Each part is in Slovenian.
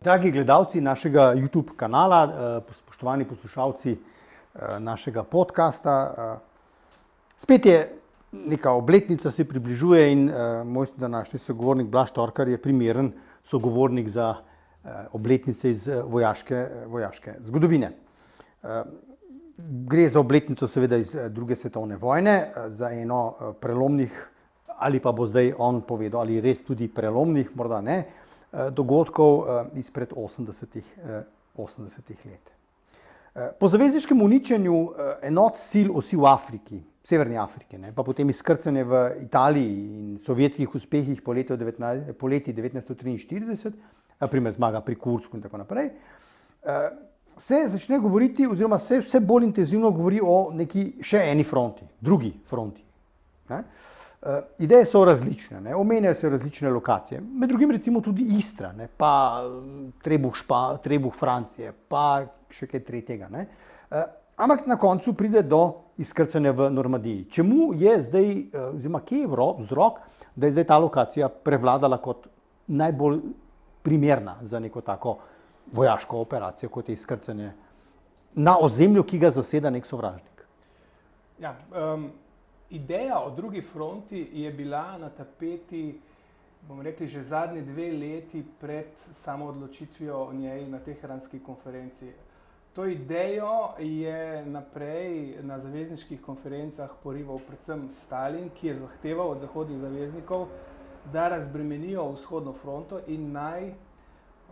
Dragi gledalci našega YouTube kanala, spoštovani poslušalci našega podcasta, spet je neka obletnica, se približuje in moj današnji sogovornik Blaž Torkar je primeren sogovornik za obletnice iz vojaške zgodovine. Gre za obletnico seveda iz druge svetovne vojne, za eno prelomnih, ali pa bo zdaj on povedal, ali res tudi prelomnih, morda ne, dogodkov izpred 80 let. Po zavezniškem uničenju enot sil osi v Afriki, severni Afriki, pa potem izkrcanje v Italiji in sovjetskih uspehih po leti 1943, na primer zmaga pri Kursku in tako naprej, se začne govoriti, oziroma se vse bolj intenzivno govori o neki še eni fronti, drugi fronti. Ideje so različne, omenjajo se različne lokacije, med drugim recimo tudi Istra, pa Trebuh Francije, pa še kaj tretjega. Ampak na koncu pride do izkrcanja v Normandiji. Čemu je zdaj, oziroma kje je vzrok, da je zdaj ta lokacija prevladala kot najbolj primerna za neko tako vojaško operacijo, kot je izkrcanje na ozemlju, ki ga zaseda nek sovražnik? Ja, ideja o drugi fronti je bila na tapeti, bomo rekli, že zadnji 2 leti pred samo odločitvijo o njej na Teheranski konferenci. To idejo je naprej na zavezniških konferencah porival predvsem Stalin, ki je zahteval od zahodnih zaveznikov, da razbremenijo vzhodno fronto in naj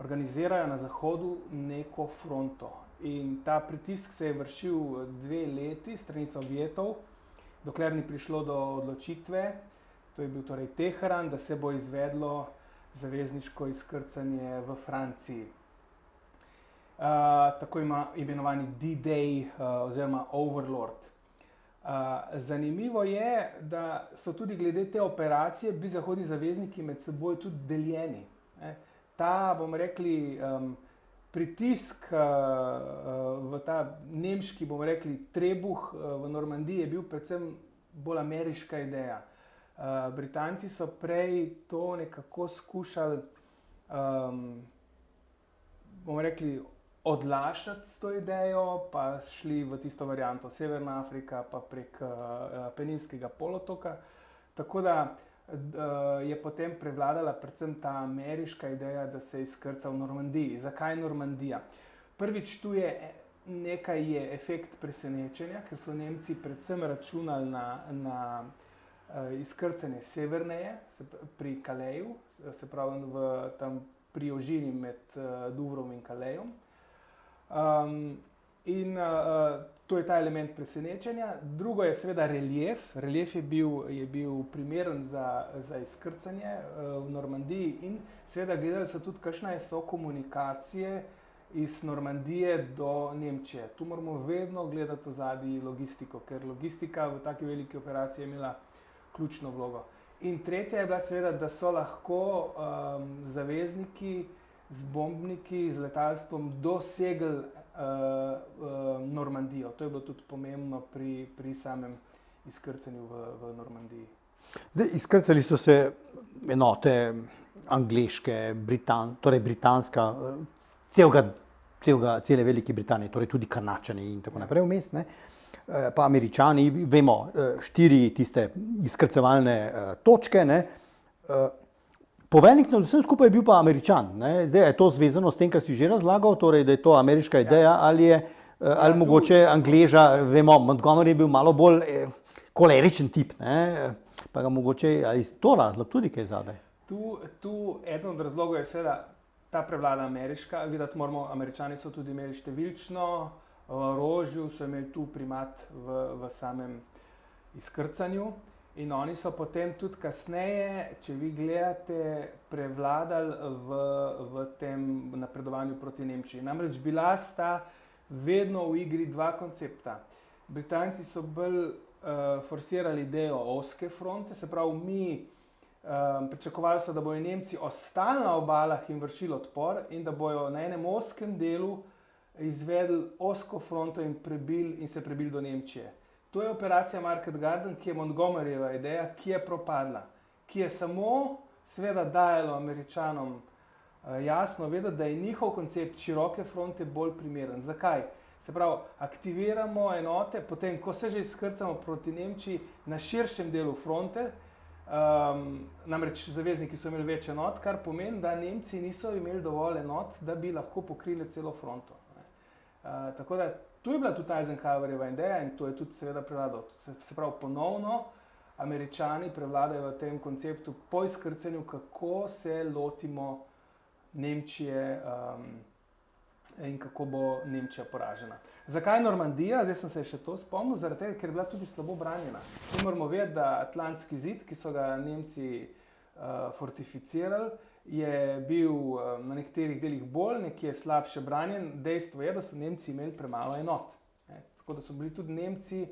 organizirajo na zahodu neko fronto. In ta pritisk se je vršil 2 leti strani Sovjetov, dokler ni prišlo do odločitve, to je bil torej Teheran, da se bo izvedlo zavezniško izkrcanje v Franciji. Tako imenovani D-Day oziroma Overlord. Zanimivo je, da so tudi glede te operacije bili zahodni zavezniki med seboj tudi deljeni. Ta, bomo rekli, pritisk v ta nemški, bomo rekli, trebuh v Normandiji je bil predvsem bolj ameriška ideja. Britanci so prej to nekako skušali, bomo rekli, odlašati s to idejo, pa šli v tisto varianto Severna Afrika, pa prek Apeninskega polotoka. Tako da je potem prevladala predvsem ta ameriška ideja, da se izkrca v Normandiji. Zakaj Normandija? Prvič, tu je efekt presenečenja, ker so Nemci predvsem računali na izkrcanje severneje, pri Calaisu, se pravi tam pri ožini med Douvrom in Calaisom. To je ta element presenečenja. Drugo je seveda relief. Relief je bil primeren za izkrcanje v Normandiji in seveda gledali so tudi, kakšna je komunikacije iz Normandije do Nemčije. Tu moramo vedno gledati ozadje logistiko, ker logistika v taki veliki operaciji je imela ključno vlogo. In tretja je bila seveda, da so lahko zavezniki z bombniki, z letalstvom dosegli Normandijo. To je bilo tudi pomembno pri samem izkrcanju v Normandiji. Zdaj, izkrcali so se enote angleške, torej britanska, cele Velike Britanije, torej tudi Kanadčani in tako naprej vmes, pa Američani, vemo, 4 tiste izkrcevalne točke, Poveljnik nad vsem skupaj je bil pa Američan. Zdaj je to zvezano s tem, kar si že razlagal, torej da je to ameriška ideja, ali mogoče Angleža, vemo, Montgomery je bil malo bolj koleričen tip, pa ga mogoče iz to razlog tudi kaj zadaj. Tu eden od razlogov je seveda ta prevlada ameriška. Videti moramo, Američani so tudi imeli številčno, v orožju so imeli tu primat v samem izkrcanju. In oni so potem tudi kasneje, če vi gledate, prevladali v tem napredovanju proti Nemčiji. Namreč bila sta vedno v igri 2 koncepta. Britanci so bolj forsirali idejo ozke fronte, se pravi pričakovali so, da bojo Nemci ostali na obalah in vršili odpor in da bojo na enem ozkem delu izvedli ozko fronto in se prebili do Nemčije. To je operacija Market Garden, ki je Montgomeryjeva ideja, ki je propadla, ki je samo seveda dajalo Američanom jasno vedeti, da je njihov koncept široke fronte bolj primeren. Zakaj? Se pravi, aktiviramo enote, potem, ko se že izkrcamo proti Nemčiji na širšem delu fronte, namreč zavezniki so imeli več enot, kar pomeni, da Nemci niso imeli dovolj enot, da bi lahko pokrili celo fronto. Tako da tu je bila tudi Eisenhowerjeva ideja in to je tudi seveda prevladalo. Se pravi, ponovno Američani prevladajo v tem konceptu po izkrcanju, kako se lotimo Nemčije in kako bo Nemčija poražena. Zakaj Normandija? Zdaj sem se še to spomnil, zaradi tega, ker je bila tudi slabo branjena. Mi moramo vedeti, da Atlantski zid, ki so ga Nemci fortificirali, je bil na nekaterih delih bolj, nekje slabše branjen. Dejstvo je, da so Nemci imeli premalo enot. Tako da so bili tudi Nemci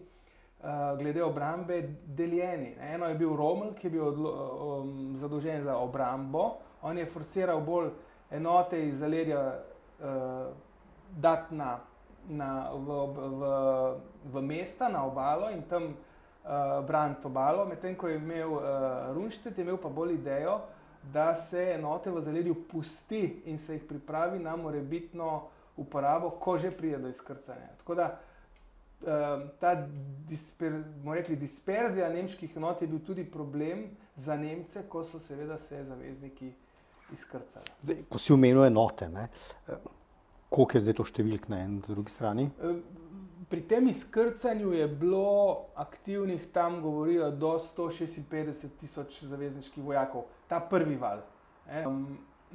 glede obrambe deljeni. Eno je bil Rommel, ki je bil zadolžen za obrambo. On je forsiral bolj enote iz zaledja dati v mesta, na obalo in tam braniti obalo, medtem ko je imel Rundstedt, je imel pa bolj idejo, da se enote v zaledju pusti in se jih pripravi na morebitno uporabo, ko že pride do izkrcanja. Tako da ta disperzija nemških enot je bil tudi problem za Nemce, ko so seveda se zavezniki izkrcali. Zdaj, ko si omenil enote, koliko je zdaj to številk na eni drugi strani? Pri tem izkrcanju je bilo aktivnih, tam govorijo, do 156,000 zavezniških vojakov. Ta prvi val.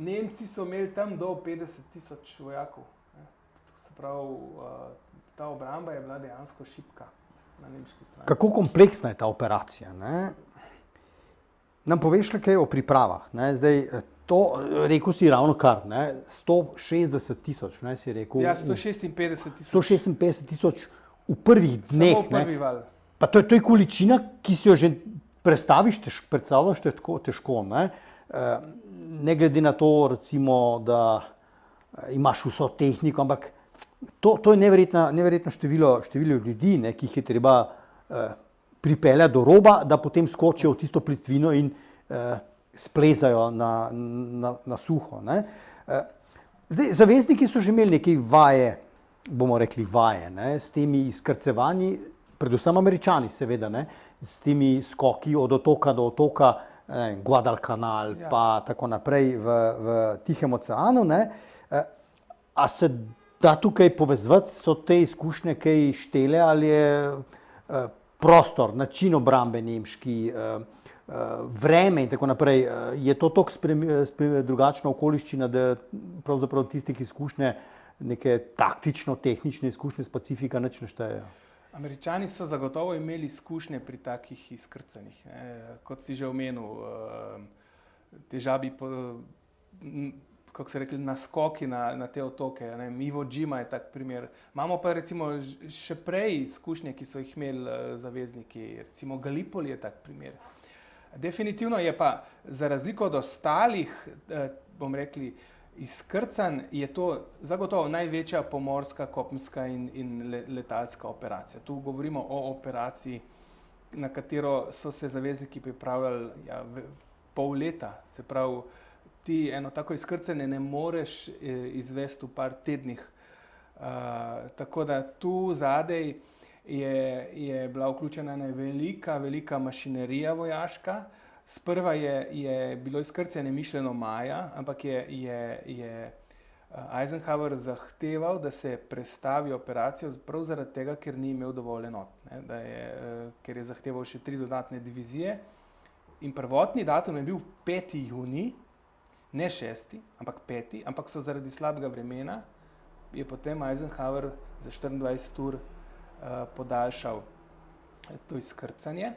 Nemci so imeli tam do 50,000 vojakov. Se pravi, ta obramba je bila dejansko šibka na nemški strani. Kako kompleksna je ta operacija? Nam poveš le kaj o pripravah? Zdaj, to rekel si ravno kar, 160,000, si rekel. Ja, 156,000. 156,000 v prvih dneh. Samo prvi val. Pa to je količina, ki si jo že predstavljaš težko. Ne glede na to, recimo, da imaš vso tehniko, ampak to je neverjetno število ljudi, ki jih je treba pripeljati do roba, da potem skočijo v tisto plitvino in splezajo na suho. Zdaj, zavezniki so že imeli nekaj vaje, bomo rekli vaje, s temi izkrcevanji, predvsem Američani seveda, s temi skoki od otoka do otoka, Guadalcanal, pa tako naprej v Tihem oceanu. A se da tukaj povezati, so te izkušnje kaj štele ali je prostor, način obrambe nemški, vreme in tako naprej, je to toliko drugačna okoliščina, da pravzaprav tistih izkušnje, neke taktično-tehnične izkušnje s Pacifika nič ne štejejo? Američani so zagotovo imeli izkušnje pri takih izkrcanjih. Kot si že omenil, težavi, kako se rekli, naskoki na te otoke. Iwo Jima je tak primer. Imamo pa recimo še prej izkušnje, ki so jih imeli zavezniki. Recimo Gallipoli je tak primer. Definitivno je pa za razliko od ostalih, bom rekli, izkrcanj, je to zagotovo največja pomorska, kopenska in letalska operacija. Tu govorimo o operaciji, na katero so se zavezniki pripravljali pol leta. Se pravi, ti eno tako izkrcanje ne moreš izvesti v par tednih. Tako da tu zadej je bila vključena ena velika mašinerija vojaška. Sprva je bilo izkrcanje mišljeno maja, ampak je Eisenhower zahteval, da se prestavi operacijo prav zaradi tega, ker ni imel dovolj enot, ker je zahteval še 3 dodatne divizije. In prvotni datum je bil 5. junij, ne 6., ampak 5., ampak so zaradi slabega vremena je potem Eisenhower za 24 ur podaljšal to izkrcanje.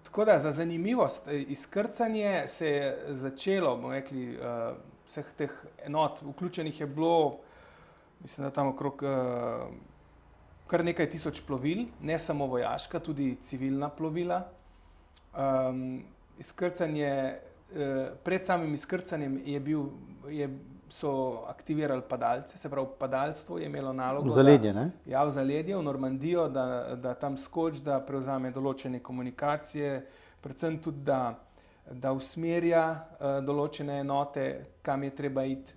Tako da za zanimivost, izkrcanje se je začelo, bomo rekli, vseh teh enot, vključenih je bilo, mislim, da tam okrog kar nekaj tisoč plovil, ne samo vojaška, tudi civilna plovila. Izkrcanje, pred samim izkrcanjem so aktivirali padalce, se pravi, padalstvo je imelo nalogo, v zaledje, v zaledje, v Normandijo, da tam skoči, da prevzame določene komunikacije, predvsem tudi, da da usmerja določene enote, kam je treba iti.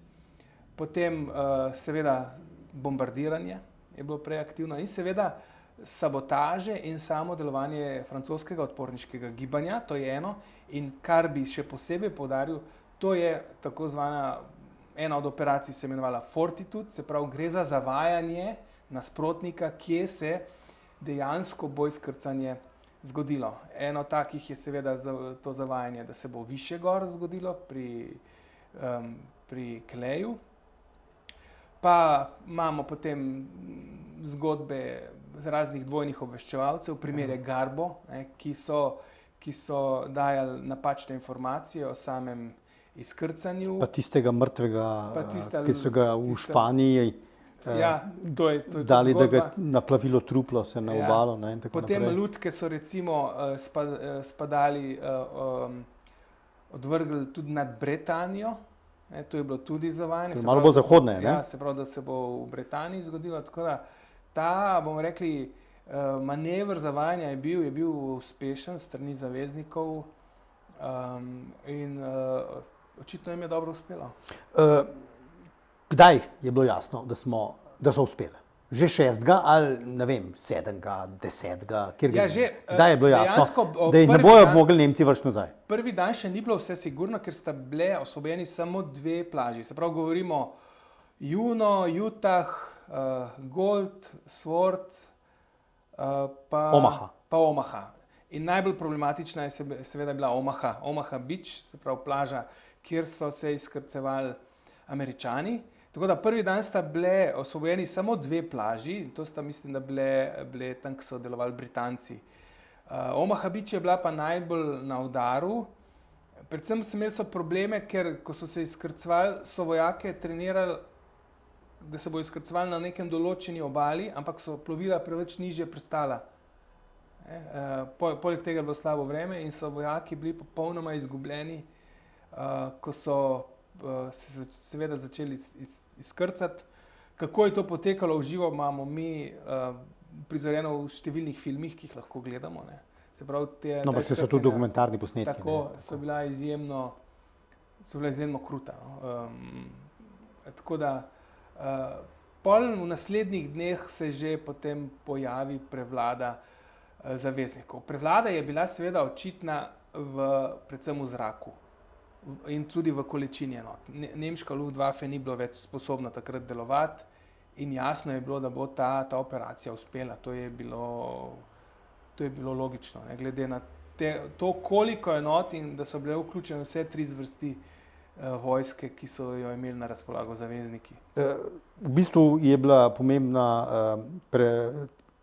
Potem seveda bombardiranje je bilo prej aktivno in seveda sabotaže in samo delovanje francoskega odporniškega gibanja, to je eno. In kar bi še posebej poudaril, to je tako zvana, ena od operacij se imenovala Fortitude, se pravi gre za zavajanje nasprotnika, kje se dejansko bo izkrcanje zgodilo. Eno takih je seveda to zavajanje, da se bo višje gor zgodilo pri Calaisu. Pa imamo potem zgodbe z raznih dvojnih obveščevalcev, primere Garbo, ki so dajali napačne informacije o samem izkrcanju. Pa tistega mrtvega, ki so ga v Španiji dali, da ga naplavilo truplo se na obalo. Potem lutke so recimo spadali, odvrgli tudi nad Bretanijo. To je bilo tudi zavajanje. Malo bolj zahodne. Ja, se pravi, da se bo v Britaniji zgodilo. Tako da ta, bomo rekli, manever zavajanja je bil uspešen s strani zaveznikov in očitno jim je dobro uspelo. Kdaj je bilo jasno, da so uspeli? Že 6. ali ne vem, 7., 10. Kdaj je bilo jasno, da ne bojo mogli Nemci vršiti nazaj? Prvi dan še ni bilo vse sigurno, ker sta bile osvobojeni samo 2 plaži. Se pravi, govorimo Juno, Utah, Gold, Sword, pa Omaha. In najbolj problematična je seveda bila Omaha Beach, se pravi plaža, kjer so se izkrcevali Američani. Tako da prvi dan sta bile osvobojeni samo 2 plaži, to sta mislim, da bile tam, ki so delovali Britanci. Omaha Beach je bila pa najbolj na udaru. Predvsem so imeli probleme, ker ko so se izkrcevali, so vojake trenirali, da se bo izkrcevali na nekem določeni obali, ampak so plovila preveč nižje pristala. Poleg tega je bilo slabo vreme in so vojaki bili popolnoma izgubljeni, ko so se seveda začeli izkrcati. Kako je to potekalo v živo, imamo mi prizorjeno v številnih filmih, ki jih lahko gledamo. Se pravi, so tudi dokumentarni posnetki. Tako. So bila izjemno kruta. Tako da pol v naslednjih dneh se že potem pojavi prevlada zaveznikov. Prevlada je bila seveda očitna predvsem v zraku in tudi v količini enot. Nemška Luftwaffe ni bilo več sposobna takrat delovati in jasno je bilo, da bo ta operacija uspela. To je bilo logično, glede na to, koliko enot in da so bile vključene vse 3 zvrsti vojske, ki so jo imeli na razpolago zavezniki. V bistvu je bila pomembna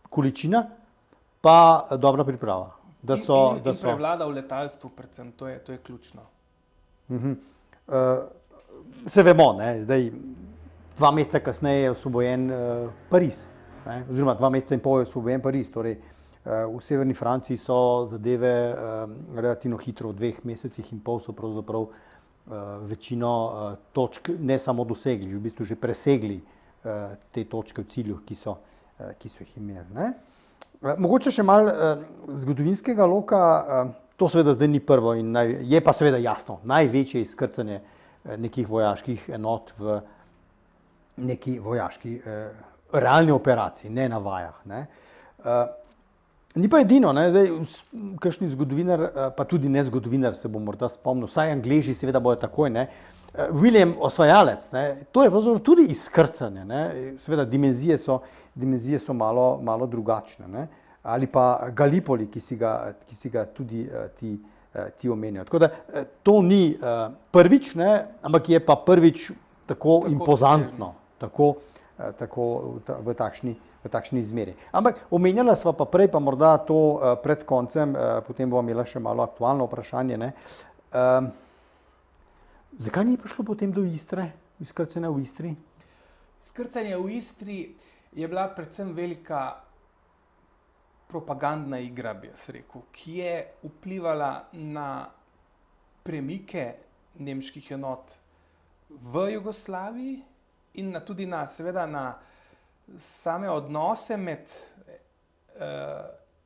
količina, pa dobra priprava. In prevlada v letalstvu predvsem, to je ključno. Se vemo, zdaj 2 meseca kasneje je osvobojen Pariz, oziroma 2 meseca in pol je osvobojen Pariz, torej v severni Franciji so zadeve relativno hitro, v 2 mesecih in pol so pravzaprav večino točk ne samo dosegli, v bistvu že presegli te točke v cilju, ki so jih imeli. Mogoče še malo zgodovinskega loka. To seveda zdaj ni prvo in je pa seveda jasno, največje izkrcanje nekih vojaških enot v neki vojaški realni operaciji, ne na vajah. Ni pa edino, kakšni zgodovinar, pa tudi ne zgodovinar se bo morda spomnil, vsaj Angleži seveda bojo takoj, William Osvajalec, to je pravzaprav tudi izkrcanje, seveda dimenzije so malo drugačne, ali pa Gallipoli, ki si ga tudi ti omenjajo. Tako da to ni prvič, ampak je pa prvič tako impozantno, tako v takšni izmeri. Ampak omenjala sva pa prej, pa morda to pred koncem, potem bova imela še malo aktualno vprašanje. Zakaj ni prišlo potem do Istre, izkrcanja v Istri? Izkrcanje v Istri je bila predvsem velika propagandna igra, bi jaz rekel, ki je vplivala na premike nemških enot v Jugoslaviji in tudi seveda na same odnose med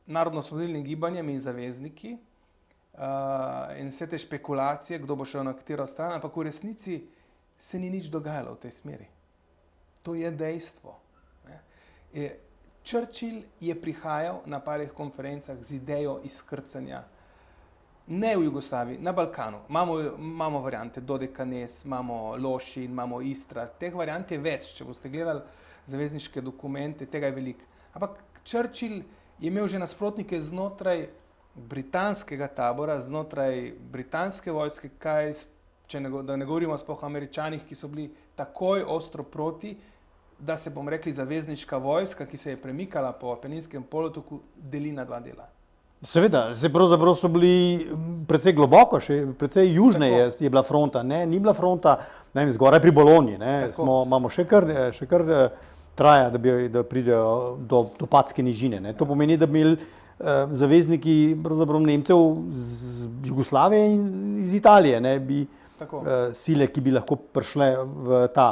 narodno-osvobodilnim gibanjem in zavezniki in vse te špekulacije, kdo bo šel na katero stran, ampak v resnici se ni nič dogajalo v tej smeri. To je dejstvo. Churchill je prihajal na parih konferencah z idejo izkrcanja, ne v Jugoslaviji, na Balkanu. Imamo variante Dodekanes, imamo Lošinj, imamo Istra, teh variant je več, če boste gledali zavezniške dokumente, tega je veliko. Ampak Churchill je imel že nasprotnike znotraj britanskega tabora, znotraj britanske vojske, da ne govorimo sploh o Američanih, ki so bili takoj ostro proti, da se, bom rekli, zavezniška vojska, ki se je premikala po Apeninskem polotoku, deli na dva dela. Seveda, pravzaprav so bili precej globoko, še precej južne je bila fronta, ni bila fronta, ne vem, zgoraj pri Bologni, imamo še kar traja, da pridejo do Patske nižine, ne. To pomeni, da bi imeli zavezniki pravzaprav Nemcev z Jugoslavije in iz Italije, ne, bi sile, ki bi lahko prišle v ta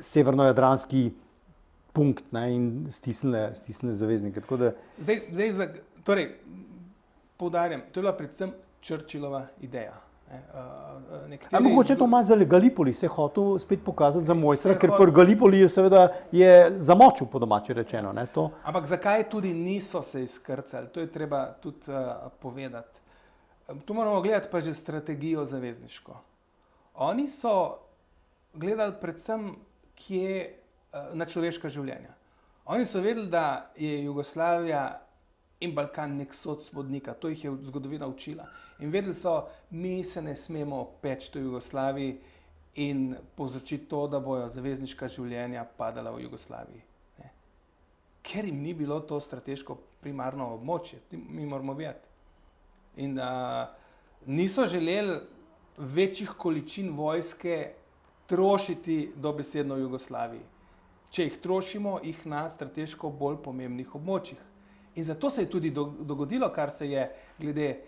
severno-jadranski punkt, ne, in stisnile zaveznike. Tako da... Torej, poudarjam, to je bila predvsem Churchillova ideja. Mogoče to ima za Gallipoli, se je hotel spet pokazati za mojstra, ker pri Gallipoli seveda je zamočil, po domače rečeno. Ne, to. Ampak zakaj tudi niso se izkrcali, to je treba tudi povedati. Tu moramo gledati pa že strategijo zavezniško. Oni so gledali predvsem na človeška življenja. Oni so vedeli, da je Jugoslavija in Balkan nek sod spodnika, to jih je zgodovina učila. In vedeli so, mi se ne smemo peči v Jugoslaviji in povzročiti to, da bojo zavezniška življenja padala v Jugoslaviji. Ne. Ker jim ni bilo to strateško primarno območje, mi moramo vedeti. In niso želeli večjih količin vojske trošiti dobesedno v Jugoslaviji. Če jih trošimo, jih na strateško bolj pomembnih območjih. In zato se je tudi dogodilo, kar se je glede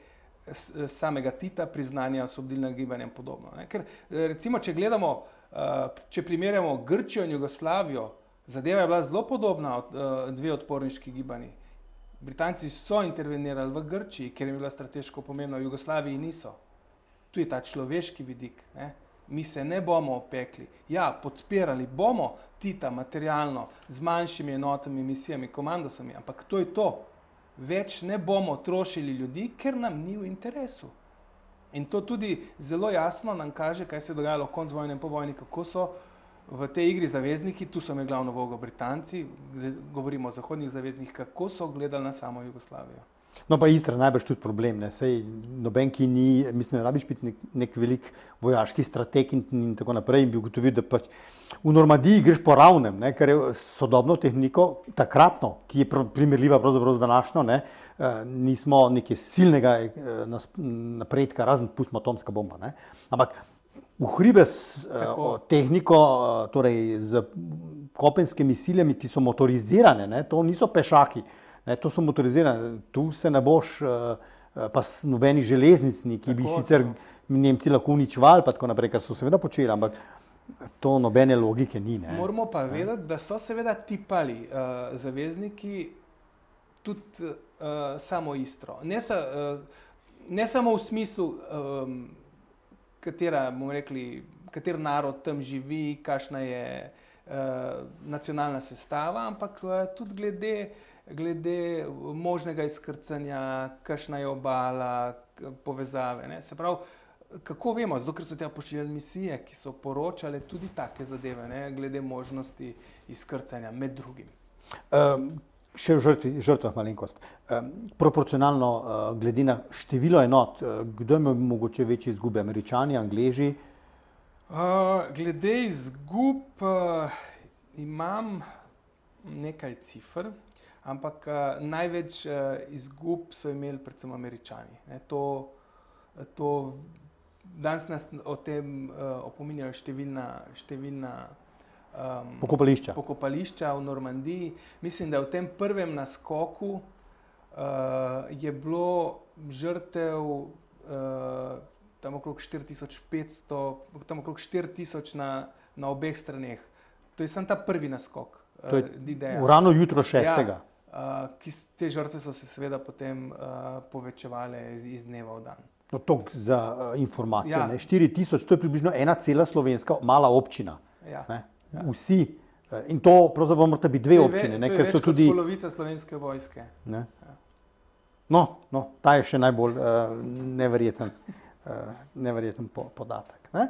samega Tita, priznanja osvobodilnega gibanja in podobno. Ne? Ker recimo, če gledamo, če primerjamo Grčijo in Jugoslavijo, zadeva je bila zelo podobna dve odporniški gibanji. Britanci so intervenirali v Grčiji, ker je bila strateško pomembna, v Jugoslaviji niso. Tu je ta človeški vidik. Ne? Mi se ne bomo opekli. Ja, podpirali bomo Tita materialno z manjšimi enotami, misijami, komandosami, ampak to je to. Več ne bomo trošili ljudi, ker nam ni v interesu. In to tudi zelo jasno nam kaže, kaj se je dogajalo konec vojne in po vojni, kako so v tej igri zavezniki, tu so imeli glavno vlogo Britanci, govorimo o zahodnih zaveznikih, kako so gledali na samo Jugoslavijo. No pa Istra najbrž tudi problem, ne, sej noben, ki ni, mislim, ne rabiš biti nek velik vojaški strateg in tako naprej in bi ugotovil, da pač v Normandiji greš po ravnem, ne, ker je sodobno tehniko takratno, ki je primerljiva pravzaprav z današnjo, ne, nismo nekaj silnega napredka, razen pustimo atomska bomba, ne, ampak v hribe s tehniko, torej z kopenskimi siljami, ki so motorizirane, ne, to niso pešaki, ne, to so motorizirane, tu se ne boš pa nobeni železnici, ki bi sicer Nemci lahko uničevali, pa tako naprej, kar so seveda počeli, ampak to nobene logike ni. Ne. Moramo pa vedeti, da so seveda tipali zavezniki tudi samo Istro. Ne samo v smislu, kater narod tam živi, kakšna je nacionalna sestava, ampak tudi glede možnega izkrcanja, kakšna je obala, povezave. Ne. Se pravi, kako vemo, zato ker so tja pošiljali misije, ki so poročale tudi take zadeve, ne, glede možnosti izkrcanja med drugim. Še v žrtvah malenkost. Proporcionalno glede na število enot, kdo ima mogoče večje izgube? Američani, Angleži? Glede izgub imam nekaj cifr, ampak največ izgub so imeli predvsem Američani. Danes nas o tem opominjajo številna pokopališča v Normandiji. Mislim, da v tem prvem naskoku je bilo žrtev tam okrog 4500, tam okrog 4000 na obeh straneh. To je samo ta prvi naskok. To je rano jutro 6. Te žrtve so se seveda potem povečevale iz dneva v dan. No, toliko za informacijo. Ja. 4000, to je približno ena cela slovenska mala občina. Ja. Ne? Vsi. In to pravzaprav morata biti dve občine. To je ker več so kot tudi polovica slovenske vojske. Ne? No, ta je še najbolj neverjeten podatek. Ne?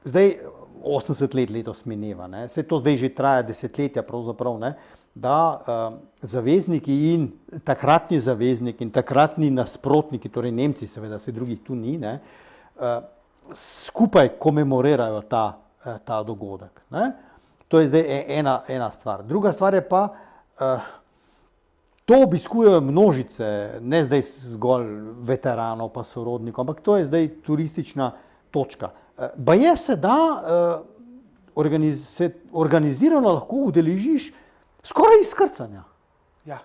Zdaj, 80 let letos mineva, ne? Saj to zdaj že traja desetletja pravzaprav, ne? Da zavezniki in takratni zavezniki in takratni nasprotniki, torej Nemci seveda, se drugih tu ni, ne? Skupaj komemorirajo ta dogodek. Ne? To je zdaj ena stvar. Druga stvar je pa, to obiskujejo množice, ne zdaj zgolj veteranov pa sorodnikov, ampak to je zdaj turistična točka. Baje se da organizirano lahko udeležiš skoraj izkrcanja. Ja.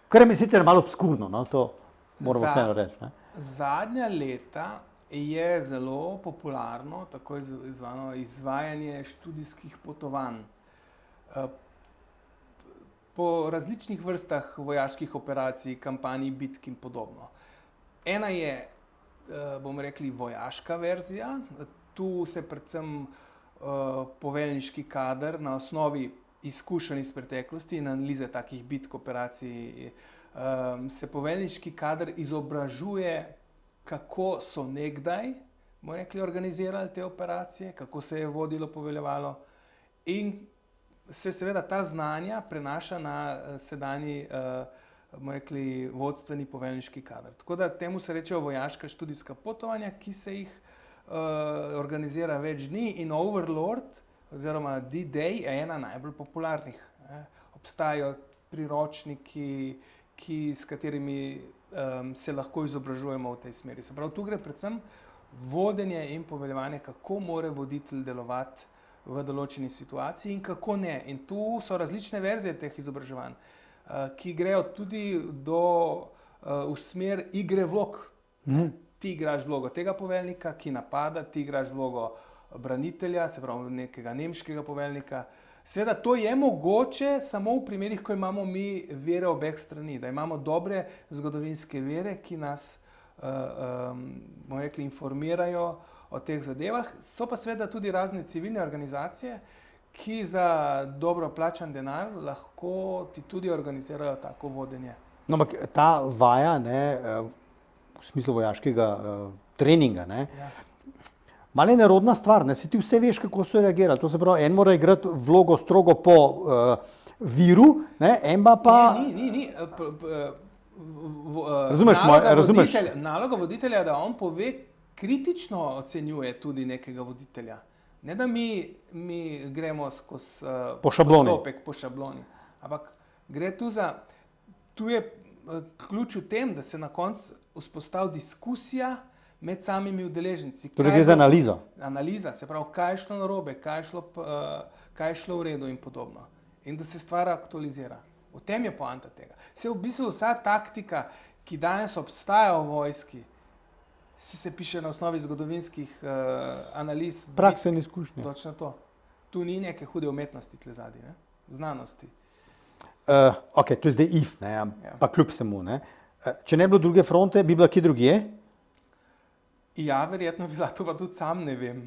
Kar je mi sicer malo obskurno, no? To moramo vseeno reči. Ne? Zadnja leta je zelo popularno tako zvano izvajanje študijskih potovanj po različnih vrstah vojaških operacij, kampanj, bitk in podobno. Ena je, bomo rekli, vojaška verzija. Tu se predvsem poveljniški kader na osnovi izkušenj iz preteklosti in analize takih bitk, operacij, se poveljniški kader izobražuje, kako so nekdaj, bomo rekli, organizirali te operacije, kako se je vodilo, poveljevalo, in se seveda ta znanja prenaša na sedanji, bomo rekli, vodstveni poveljniški kader. Tako da temu se rečejo vojaška študijska potovanja, ki se jih organizira več dni, in Overlord oziroma D-Day je ena najbolj popularnih. Obstajajo priročniki, s katerimi se lahko izobražujemo v tej smeri. Se pravi, tu gre predvsem vodenje in poveljevanje, kako mora voditelj delovati v določeni situaciji in kako ne. In tu so različne verzije teh izobraževanj, ki grejo tudi v smer igre vlog. Ti igraš vlogo tega poveljnika, ki napada, ti igraš vlogo branitelja, se pravi nekega nemškega poveljnika. Seveda to je mogoče samo v primerih, ko imamo mi vere obeh strani, da imamo dobre zgodovinske vere, ki nas, bomo rekli, informirajo o teh zadevah. So pa seveda tudi razne civilne organizacije, ki za dobro plačan denar lahko ti tudi organizirajo tako vodenje. No, ampak ta vaja, ne, v smislu vojaškega treninga, ne, malo je nerodna stvar, ne, si ti vse veš, kako so reagirali. To se pravi, en mora igrati vlogo strogo po viru, ne, en pa... Ni. Razumeš? Naloga voditelja je, da on pove, kritično ocenjuje tudi nekega voditelja. Ne, da mi gremo skozi postopek po šabloni. Ampak gre tu je ključ v tem, da se na koncu vzpostavi diskusija med samimi udeleženci. Torej gre za analizo. Analiza, se pravi, kaj je šlo narobe, kaj je šlo v redu in podobno. In da se stvar aktualizira. V tem je poanta tega. Se v bistvu vsa taktika, ki danes obstaja v vojski, se piše na osnovi zgodovinskih analiz. Prakse in izkušnje. Točno to. Tu ni neke hude umetnosti tle zadaj, ne? Znanosti. Ok, to je zdaj if, ne? Pa kljub vsemu. Ne? Če ne bi bilo druge fronte, bi bila kje drugje? Ja, verjetno bila, to pa tudi sam ne vem.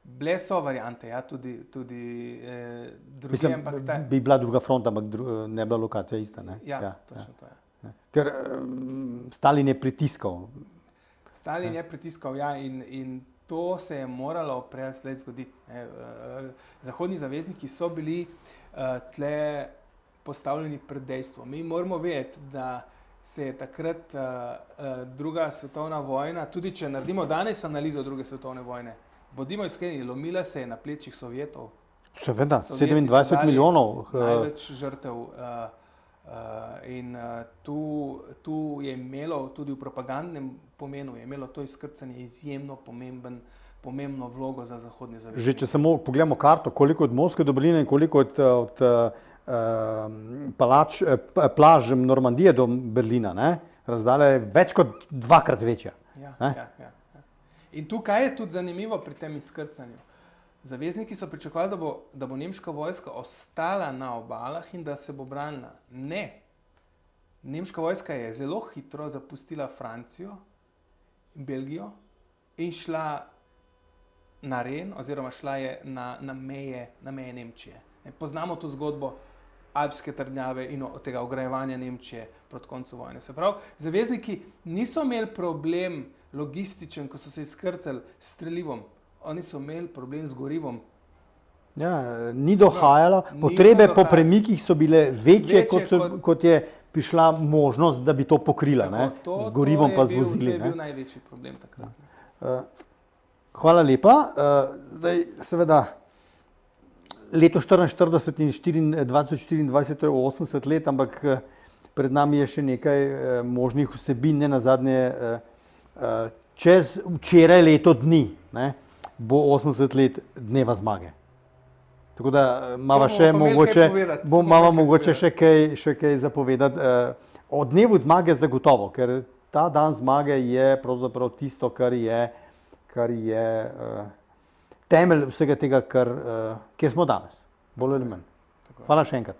Bile so variante, ja, tudi druge. Mislim, bi bila druga fronta, ampak ne bila lokacija ista. Ne? Ja, točno to je. Ker Stalin je pritiskal. Stalin je pritiskal, ja, in to se je moralo prej ali slej zgoditi. Zahodni zavezniki so bili tle postavljeni pred dejstvo. Mi moramo vedeti, da se je takrat druga svetovna vojna, tudi če naredimo danes analizo druge svetovne vojne, bodimo iskreni, lomila se je na plečih Sovjetov. Seveda, 27 milijonov. Največ žrtev. In tu je imelo tudi v propagandnem pomenu, je imelo to izkrcanje izjemno pomembno vlogo za zahodne zaveznike. Že če samo pogledamo karto, koliko od Moskve do Berlina in koliko od plaž Normandije do Berlina, ne? Razdalja je več kot dvakrat večja. Ja. In tukaj je tudi zanimivo pri tem izkrcanju. Zavezniki so pričakovali, da bo nemška vojska ostala na obalah in da se bo branila. Ne. Nemška vojska je zelo hitro zapustila Francijo in Belgijo in šla na Ren, oziroma šla je na meje Nemčije. Poznamo to zgodbo alpske trdnjave in tega ograjevanja Nemčije proti koncu vojne. Se pravi, zavezniki niso imeli problem logističen, ko so se izkrcali s strelivom. Oni so imeli problem z gorivom. Ja, ni dohajalo, potrebe po premikih so bile večje kot je prišla možnost, da bi to pokrila, Tako, z gorivom pa z vozili. To je bil največji problem takrat. Hvala lepa. Zdaj, seveda, leto 1944 in 2024 to je 80 let, ampak pred nami je še nekaj možnih vsebin, ne nazadnje čez včeraj leto dni, bo 80 let dneva zmage. Tako da imamo mogoče še kaj zapovedati. O dnevu zmage zagotovo, ker ta dan zmage je pravzaprav tisto, kar je temelj vsega tega, kjer smo danes. Bolj ali manj. Hvala še enkrat.